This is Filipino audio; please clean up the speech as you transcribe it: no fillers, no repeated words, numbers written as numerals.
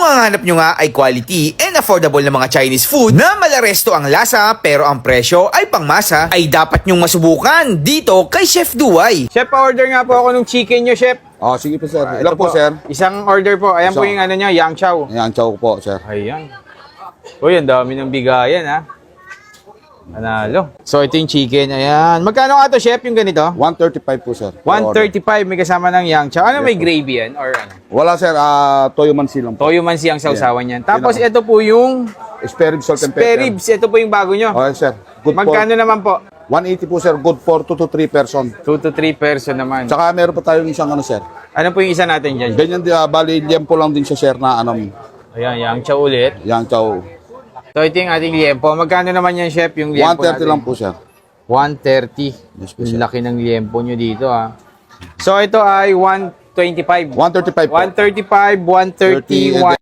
ang hanap nyo nga ay quality and affordable na mga Chinese food na malaresto ang lasa pero ang presyo ay pangmasa, ay dapat nyong masubukan dito kay Chef Duay. Chef, pa-order nga po ako ng chicken nyo, Chef. Oh, sige po, sir. Ito Ilan po, sir? Isang order po. Ayan po Isang. yung ano nyo, Yang Chow. Ayan, chow po, sir. Ayan. Uy, ang dami ng bigayan, ha? Panalo. So, ito yung chicken. Ayan. Magkano nga to, Chef, yung ganito? 135 po, sir. 135, may kasama ng Yang Chow. Ano, may gravy yan? Or ano? Wala, sir. Toyo man silang po. Toyo man siyang sausawan yan. Tapos, ito po yung Spare ribs, salt and spare pepper. ribs. Ito po yung bago nyo. Okay, sir. Good Magkano naman po? for 180 po, sir. Good for 2 to 3 person. 2 to 3 person naman. Tsaka meron pa tayong isang ano, sir. Ano po yung isa natin dyan? Ganyan, bali, liempo lang din siya, sir, na ano, Ayan, Yang Chow ulit. yang chow. So, ito yung ating liempo. Magkano naman yan, Chef, yung liempo 130 natin? lang po, sir. 130. Yes po, Yung sir. laki ng liempo nyo dito, ha. So, ito ay 125. 135 po. 135, 130, 30,